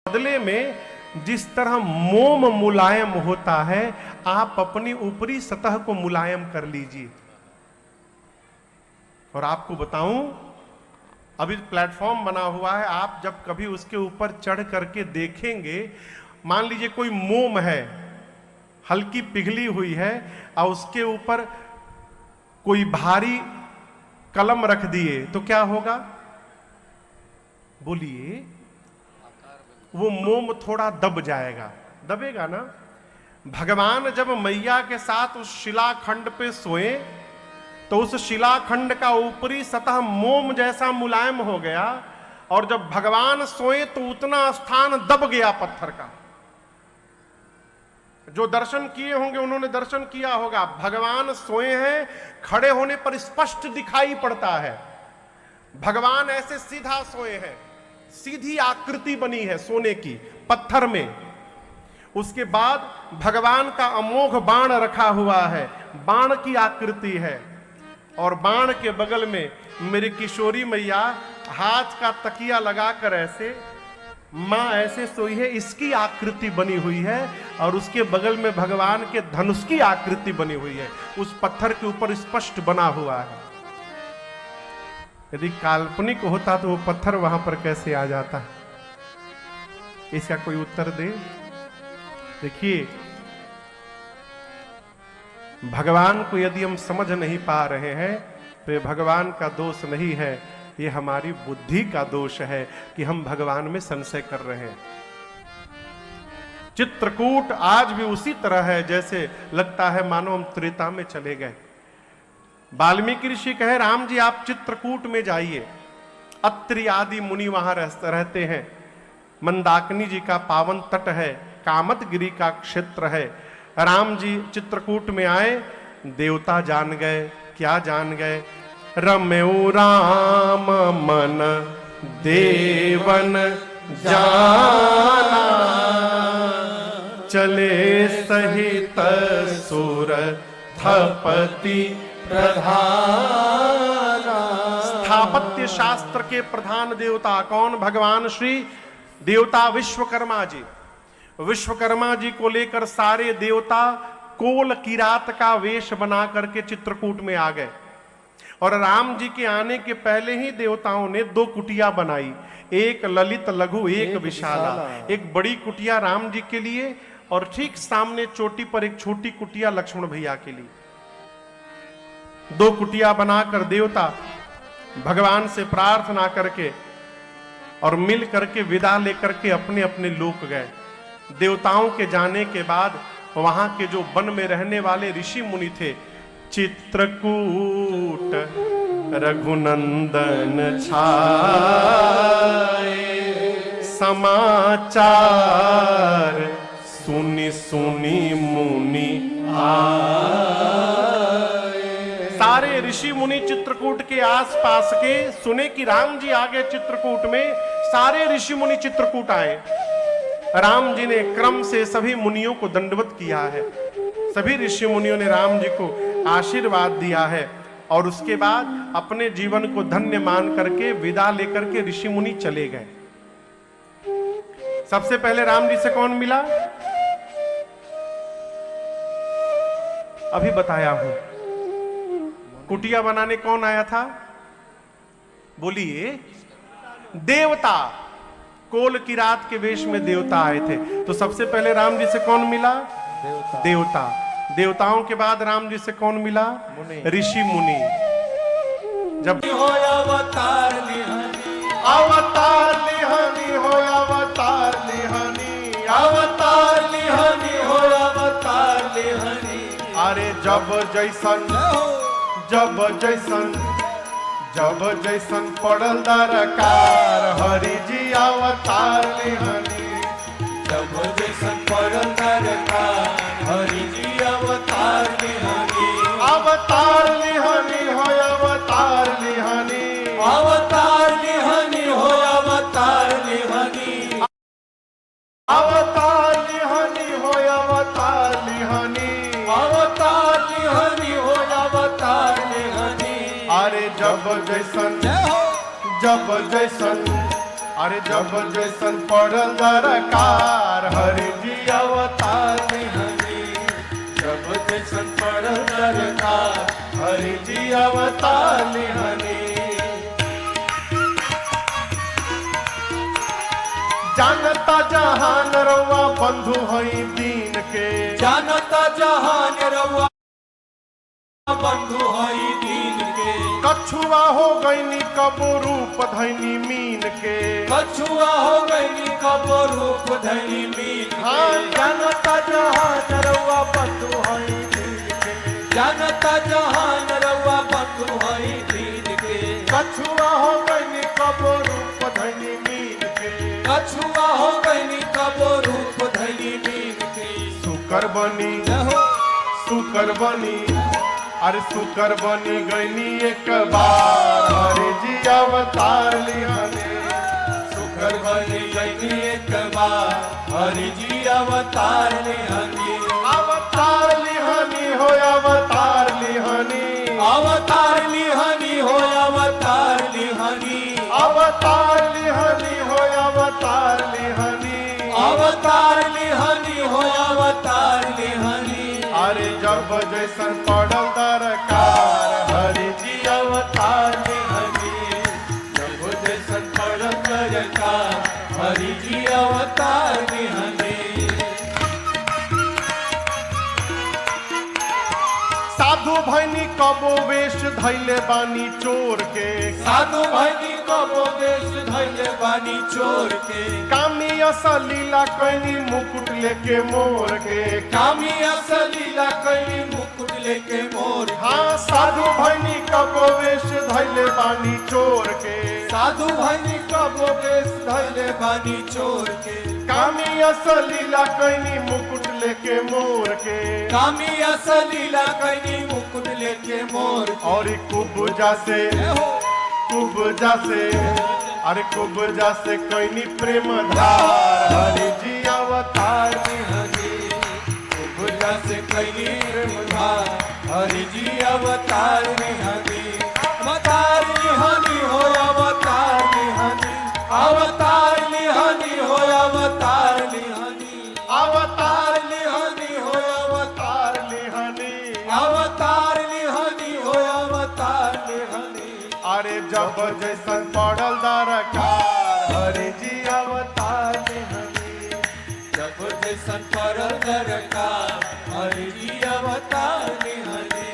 बदले में जिस तरह मोम मुलायम होता है, आप अपनी ऊपरी सतह को मुलायम कर लीजिए। और आपको बताऊं, अभी प्लेटफॉर्म बना हुआ है, आप जब कभी उसके ऊपर चढ़ करके देखेंगे, मान लीजिए कोई मोम है, हल्की पिघली हुई है, और उसके ऊपर कोई भारी कलम रख दिए तो क्या होगा? बोलिए। वो मोम थोड़ा दब जाएगा, दबेगा ना। भगवान जब मैया के साथ उस शिलाखंड पे सोए तो उस शिलाखंड का ऊपरी सतह मोम जैसा मुलायम हो गया, और जब भगवान सोए तो उतना स्थान दब गया पत्थर का। जो दर्शन किए होंगे उन्होंने दर्शन किया होगा, भगवान सोए हैं, खड़े होने पर स्पष्ट दिखाई पड़ता है। भगवान ऐसे सीधा सोए हैं, सीधी आकृति बनी है सोने की पत्थर में। उसके बाद भगवान का अमोघ बाण रखा हुआ है, बाण की आकृति है, और बाण के बगल में मेरी किशोरी मैया हाथ का तकिया लगाकर ऐसे, मां ऐसे सोई है, इसकी आकृति बनी हुई है, और उसके बगल में भगवान के धनुष की आकृति बनी हुई है, उस पत्थर के ऊपर स्पष्ट बना हुआ है। यदि काल्पनिक होता तो वो पत्थर वहां पर कैसे आ जाता? इसका कोई उत्तर दे। देखिए, भगवान को यदि हम समझ नहीं पा रहे हैं तो ये भगवान का दोष नहीं है, ये हमारी बुद्धि का दोष है कि हम भगवान में संशय कर रहे हैं। चित्रकूट आज भी उसी तरह है जैसे लगता है मानो हम त्रेता में चले गए। वाल्मीकि ऋषि कहे, राम जी आप चित्रकूट में जाइए, अत्रि आदि मुनि वहां रहते हैं, मंदाकिनी जी का पावन तट है, कामतगिरी का क्षेत्र है। राम जी चित्रकूट में आए, देवता जान गए। क्या जान गए? रम्यऊ राम मन देवन जाना, चले सहित सुर थपति प्रधाना। स्थापत्य शास्त्र के प्रधान देवता कौन? भगवान श्री देवता विश्वकर्मा जी। विश्वकर्मा जी को लेकर सारे देवता कोल किरात का वेश बना करके चित्रकूट में आ गए, और राम जी के आने के पहले ही देवताओं ने 2 कुटिया बनाई, एक ललित लघु एक विशाला। एक बड़ी कुटिया राम जी के लिए, और ठीक सामने चोटी पर एक छोटी कुटिया लक्ष्मण भैया के लिए। 2 कुटिया बनाकर देवता भगवान से प्रार्थना करके और मिल करके विदा लेकर के अपने अपने लोक गए। देवताओं के जाने के बाद वहां के जो वन में रहने वाले ऋषि मुनि थे, चित्रकूट रघुनंदन छाए, समाचार सुनी सुनी मुनि आए। सारे ऋषि मुनि चित्रकूट के आसपास के सुने कि राम जी आ गए चित्रकूट में, सारे ऋषि मुनि चित्रकूट आए। राम जी ने क्रम से सभी मुनियों को दंडवत किया है, सभी ऋषि मुनियों ने राम जी को आशीर्वाद दिया है, और उसके बाद अपने जीवन को धन्य मान करके विदा लेकर के ऋषि मुनि चले गए। सबसे पहले राम जी से कौन मिला? अभी बताया हूं। कुटिया बनाने कौन आया था? बोलिए। देवता, कोल किरात के वेश में देवता आए थे। तो सबसे पहले राम जी से कौन मिला? देवता। देवताओं के बाद राम जी से कौन मिला? ऋषि मुनि। जब हो अवतार लिहानी, अवतार लिहानी हो, अवतार लिहानी, अवतार लिहानी हो, अवतार लिहानी। अरे जब जैसन जब जैसन पड़ल दरकार, हरि जी अवतार लिहानी। जब जैसन पड़ल दरकार, हरि जी अवतार लिहानी। अवतार लिहानी हो, अवतार लिहानी, अवतार लिहानी हो, अवतार लिहानी। अवतार लिहानी हो, अवतार लिहानी, अवतार लिहानी हो, अवतार लिहानी। अरे जब जैसन अरे जब जैसन पड़ल दरकार हरि जी अवतार हरि जब जैसन पड़ल दरकार हरि जी अवतार हरि जानता जहान रउआ बंधु हई दीन के जानता जहान रउआ बंधु हई दीन के कछुआ हो गईनी कबो रूप धैनी मीन के कछुआ हो गई कब रूप धनी मीन हाँ के जानता जहान रउआ बंधु हई दीन के जानता जहान रउआ बंधु हई दीन के कछुआ हो गईनी कबो रूप धैनी मीन के कछुआ हो गई कब रूप धनी मीन के सुकर बनी सुकर बनी अरे सुकर बनी गईनी एक बार हरि जी अवतार लिहने सुकर बनी गई एक बार हरि जी अवतार हनि अवतार लिहनी हो अवतार लिहनी अवतार हनि हो अवतार हनि अवतार लिहनी हो अवतार लिहनी अवतार हनि हो अवतार हनि अरे जब जैसन पड़ल दरकार हरि जी अवतार हरि जब जैसन पड़ल दरकार हरि जी अवतार हनि साधु भैनी कबो वेश धैले बानी चोर के साधु भैनी कबो देश धैले बानी चोर के कामी असलीला कैनी मुकुट लेके मोर के कामी असलीला कई मुकुट लेके मोर हाँ साधु भैनी कबो वेश धैले बानी चोर के साधु भैनी कबो देश धैले बानी चोर के कामी असलीला कैनी मुकुट लेके मोर के कामी असलीला कई मुकुट लेके मोर और कुबजा से अरे कुबजा से कैनी प्रेम धार हरि जी अवतार हरि बुझा से कई धार हरि जी अवतार हरि अवतार हनि हो अवतार हनि अवतार हनि हो अवतार हनि अवतार हनि हो अवतार लिहनी अवतार हनि हो अवतार हनि अरे जब जैसन पड़ल दरकार हरि जी अवतार लिहनी जब जैसन पड़ल दरकार हरि जी अवतार हनि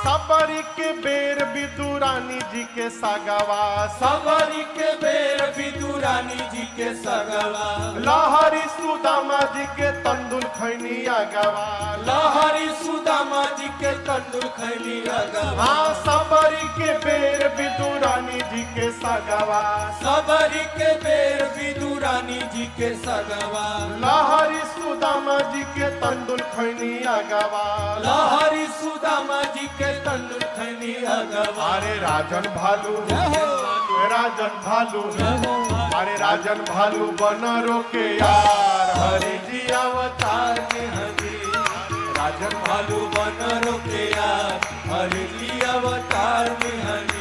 सबरी के बेर विदुरानी जी के सगवा सबरी के बेर विदुरानी जी के सगवा लहरी सुदामा जी के तंदुल खैनी अगवा लहरी सुदामा जी के तंदुल खैली अगवा हाँ सबरी के बेर विदुरानी जी के सगवा सबरी के बेर विदुरानी जी के सगवा लहरी सुदामा जी के तंदुल खैनी अगवा लहरी सुदामा जी के तंदुल खैली अगवा अरे राजन भालू अरे राजन भालू बन रोके यार हरि जी अवतार हरि राजन भालू बन रोके यार हरि जी अवतार हरि